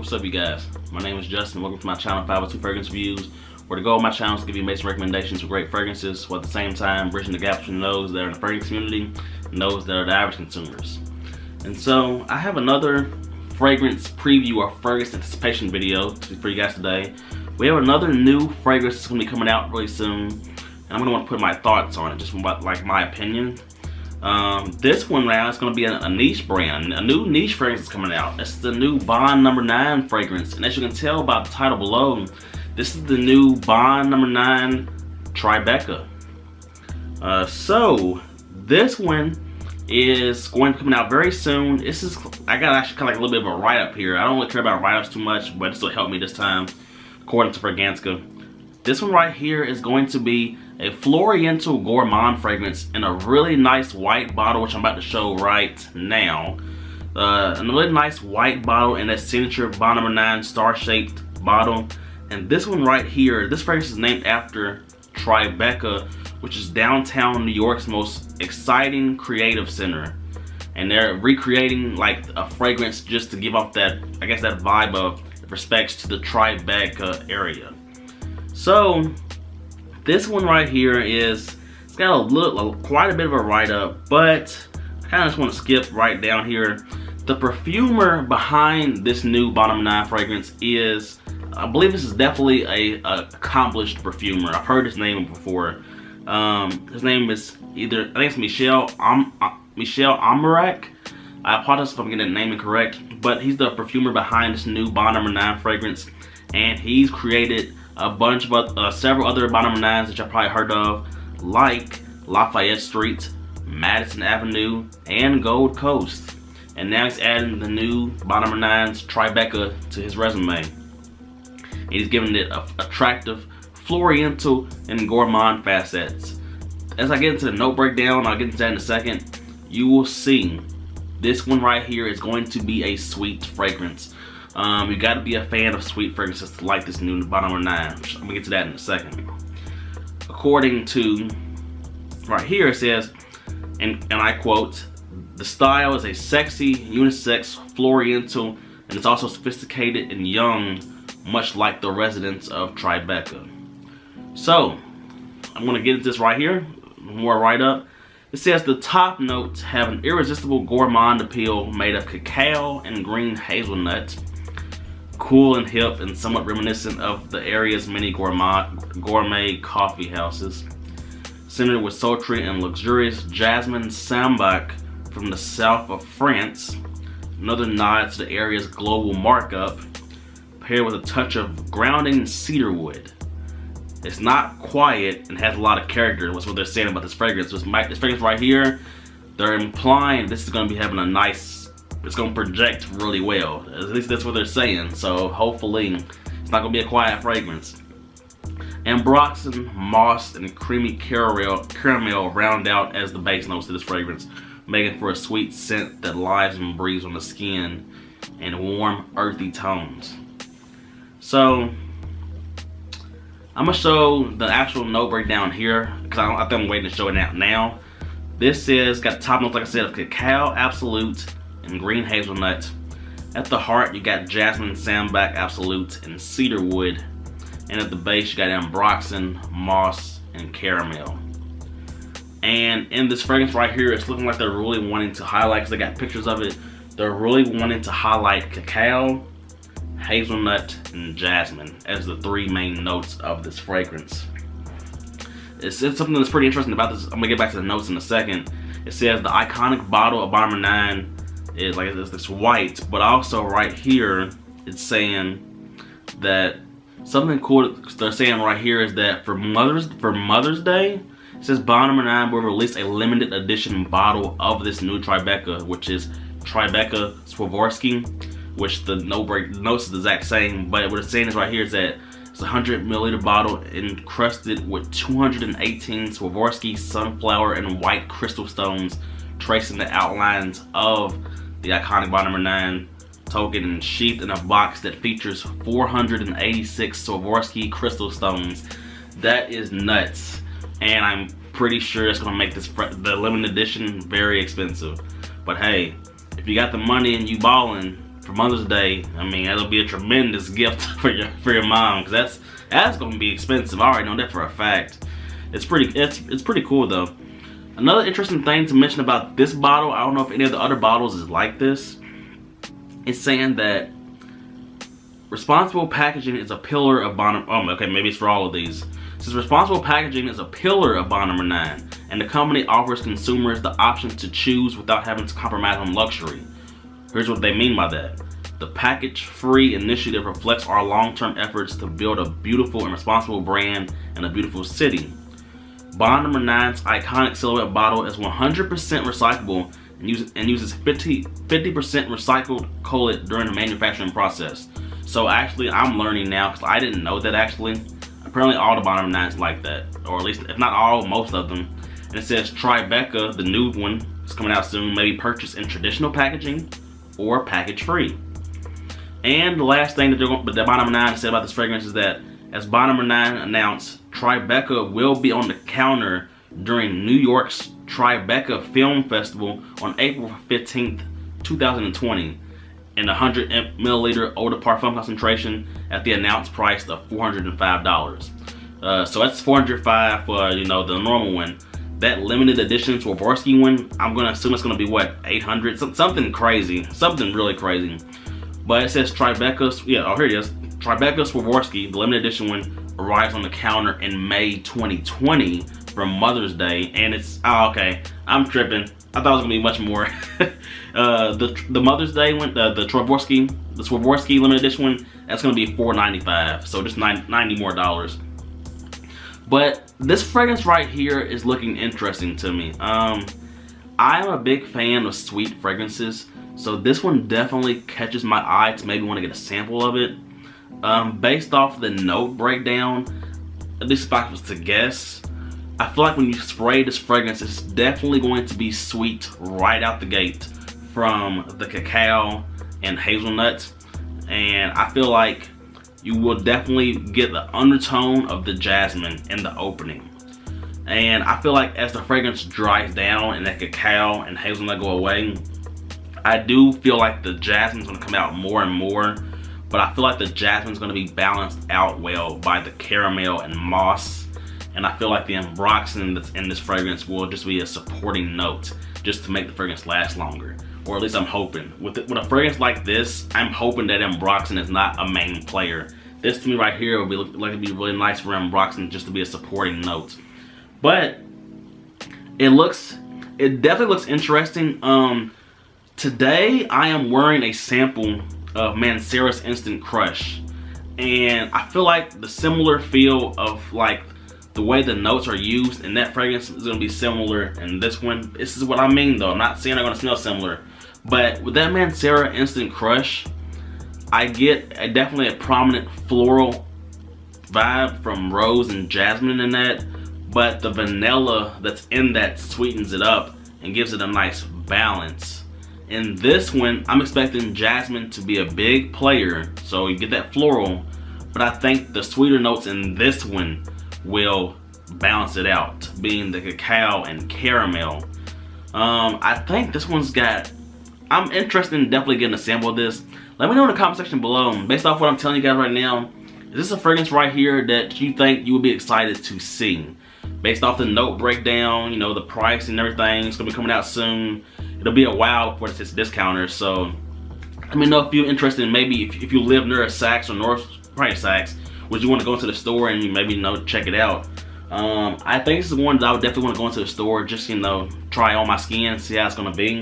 What's up, you guys? My name is Justin. Welcome to my channel, 502 Fragrance Reviews, where the goal of my channel is to give you amazing recommendations for great fragrances, while at the same time bridging the gap between those that are in the fragrance community and those that are the average consumers. And so, I have another fragrance preview or fragrance anticipation video for you guys today. We have another new fragrance that's going to be coming out really soon, and I'm going to want to put my thoughts on it, just about like my opinion. This one now is going to be a niche brand, a new niche fragrance is coming out. It's the new Bond No. 9 fragrance, and as you can tell by the title below, this is the new Bond No. 9 TriBeCa. So this one is going to be coming out very soon. I got actually kind of like a little bit of a write-up here. I don't really care about write-ups too much, but this will help me this time, according to Fragrantica. This one right here is going to be a Floriental Gourmand fragrance in a really nice white bottle, which I'm about to show right now. A really nice white bottle in that signature Bond No. 9 star-shaped bottle. And this one right here, this fragrance is named after TriBeCa, which is downtown New York's most exciting creative center. And they're recreating like a fragrance just to give off that, I guess, that vibe of respects to the TriBeCa area. So this one right here it's got quite a bit of a write-up, but I kind of just want to skip right down here. The perfumer behind this new Bond No. 9 fragrance is, I believe this is definitely a accomplished perfumer. I've heard his name before. His name is either, I think it's Michel Amarak. I apologize if I'm getting the name incorrect, but he's the perfumer behind this new Bond No. 9 fragrance, and he's created a bunch of several other Bond No. 9s that y'all probably heard of, like Lafayette Street, Madison Avenue, and Gold Coast. And now he's adding the new Bond No. 9's TriBeCa to his resume. And he's giving it attractive Floriental and Gourmand facets. As I get into the note breakdown, I'll get into that in a second, you will see this one right here is going to be a sweet fragrance. You got to be a fan of sweet fragrances to like this new Bond No. 9. I'm going to get to that in a second. According to right here, it says, and I quote, "The style is a sexy, unisex, Floriental, and it's also sophisticated and young, much like the residents of TriBeCa." So, I'm going to get into this right here, more write-up. It says the top notes have an irresistible gourmand appeal made of cacao and green hazelnut. Cool and hip and somewhat reminiscent of the area's many gourmet coffee houses. Centered with sultry and luxurious jasmine sambac from the south of France. Another nod to the area's global markup, paired with a touch of grounding cedarwood. It's not quiet and has a lot of character. That's what they're saying about this fragrance. This fragrance right here, they're implying this is going to be having a nice, it's going to project really well. At least that's what they're saying. So hopefully it's not going to be a quiet fragrance. Ambroxan, moss, and creamy caramel round out as the base notes of this fragrance, making for a sweet scent that lives and breathes on the skin and warm, earthy tones. So I'm going to show the actual note breakdown here, because I think I'm waiting to show it out now. This is got top notes, like I said, of cacao absolute and green hazelnut. At the heart, you got jasmine sambac absolute and cedarwood. And at the base, you got ambroxan, moss, and caramel. And in this fragrance right here, it's looking like they're really wanting to highlight, because they got pictures of it, they're really wanting to highlight cacao, hazelnut, and jasmine as the three main notes of this fragrance. It's something that's pretty interesting about this. I'm gonna get back to the notes in a second. It says the iconic bottle of Bond No. 9 is like this white, but also right here it's saying that something cool they're saying right here is that for Mother's Day, it says Bond No. 9 will release a limited edition bottle of this new TriBeCa, which is TriBeCa Swarovski, which the notes is the exact same, but what it's saying is right here is that it's a 100 milliliter bottle encrusted with 218 Swarovski sunflower and white crystal stones, tracing the outlines of the iconic Bond No. 9 token, and sheathed in a box that features 486 Swarovski crystal stones. That is nuts, and I'm pretty sure it's gonna make the limited edition very expensive. But hey, if you got the money and you ballin', for Mother's Day, I mean, that'll be a tremendous gift for your mom, because that's gonna be expensive. I already know that for a fact. It's pretty cool though. Another interesting thing to mention about this bottle, I don't know if any of the other bottles is like this. It's saying that responsible packaging is a pillar of bond. Oh, okay, maybe it's for all of these. It says responsible packaging is a pillar of bond number 9, and the company offers consumers the option to choose without having to compromise on luxury. Here's what they mean by that. The package-free initiative reflects our long-term efforts to build a beautiful and responsible brand in a beautiful city. Bond number 9's iconic silhouette bottle is 100% recyclable and uses 50% recycled cullet during the manufacturing process. So actually, I'm learning now, because I didn't know that actually. Apparently all the Bond number 9's like that, or at least, if not all, most of them. And it says TriBeCa, the new one, is coming out soon, may be purchased in traditional packaging or package-free. And the last thing that Bond number 9 said about this fragrance is that, as Bond number 9 announced, TriBeCa will be on the counter during New York's TriBeCa Film Festival on April 15th, 2020, in 100 milliliter eau de parfum concentration at the announced price of $405. So that's $405 for, you know, the normal one. That limited edition Swarovski one, I'm gonna assume it's gonna be what, 800? Something crazy, something really crazy. But it says TriBeCa, yeah, oh here it is. TriBeCa Swarovski, the limited edition one, arrives on the counter in May 2020 for Mother's Day, and it's, oh, okay, I'm tripping. I thought it was gonna be much more. The Mother's Day one, the Swarovski limited edition one, that's gonna be $495, so just $90 more. But this fragrance right here is looking interesting to me. I'm a big fan of sweet fragrances, so this one definitely catches my eye to maybe want to get a sample of it. Based off the note breakdown, at least if I was to guess, I feel like when you spray this fragrance, it's definitely going to be sweet right out the gate from the cacao and hazelnut. And I feel like you will definitely get the undertone of the jasmine in the opening. And I feel like as the fragrance dries down and that cacao and hazelnut go away, I do feel like the jasmine's gonna come out more and more, but I feel like the jasmine's gonna be balanced out well by the caramel and moss. And I feel like the ambroxan that's in this fragrance will just be a supporting note just to make the fragrance last longer. Or at least I'm hoping. With a fragrance like this, I'm hoping that ambroxan is not a main player. This to me right here would be like it'd be really nice for ambroxan just to be a supporting note. But it definitely looks interesting. Today I am wearing a sample of Mancera's Instant Crush, and I feel like the similar feel of like the way the notes are used in that fragrance is gonna be similar in this one. This is what I mean though. I'm not saying they're gonna smell similar, but with that Mancera Instant Crush, I get definitely a prominent floral vibe from rose and jasmine in that, but the vanilla that's in that sweetens it up and gives it a nice balance. In this one, I'm expecting jasmine to be a big player, so you get that floral, but I think the sweeter notes in this one will balance it out, being the cacao and caramel. I think this one's got, I'm interested in definitely getting a sample of this. Let me know in the comment section below, based off what I'm telling you guys right now, is this a fragrance right here that you think you would be excited to see? Based off the note breakdown, you know, the price and everything, it's gonna be coming out soon. It'll be a while before it hits discounters, so let me know if you're interested in maybe if you live near a Saks or probably Saks, would you want to go into the store and maybe, you know, check it out? I think this is one that I would definitely want to go into the store, just, you know, try on my skin, see how it's gonna be.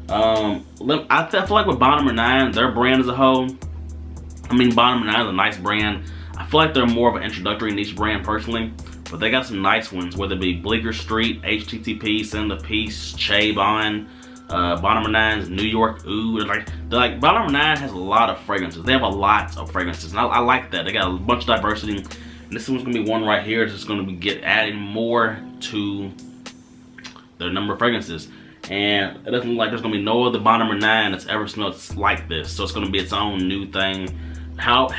I feel like with Bond number 9, their brand as a whole, I mean, Bond number 9 is a nice brand. I feel like they're more of an introductory niche brand personally, but they got some nice ones, whether it be Bleecker Street, HTTP, Send the Peace, Che Bond, Bond number 9's New York Ooh. They're like Bond number 9 has a lot of fragrances. They have a lot of fragrances, and I like that. They got a bunch of diversity. And this one's gonna be one right here that's gonna be adding more to their number of fragrances. And it doesn't look like there's gonna be no other Bond number 9 that's ever smelled like this. So it's gonna be its own new thing. How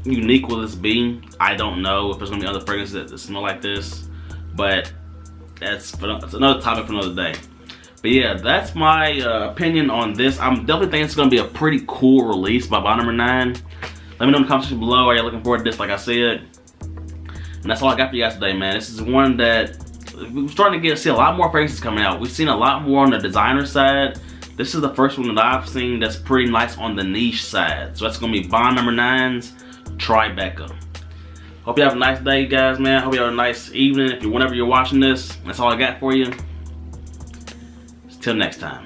unique will this be? I don't know if there's gonna be other fragrances that smell like this, but that's another topic for another day. But yeah, that's my opinion on this. I'm definitely thinking it's going to be a pretty cool release by Bond Number 9. Let me know in the comment section below. Are you looking forward to this, like I said? And that's all I got for you guys today, man. This is one that we're starting to see a lot more faces coming out. We've seen a lot more on the designer side. This is the first one that I've seen that's pretty nice on the niche side. So that's going to be Bond Number 9's TriBeCa. Hope you have a nice day, guys, man. Hope you have a nice evening whenever you're watching this. That's all I got for you. Till next time.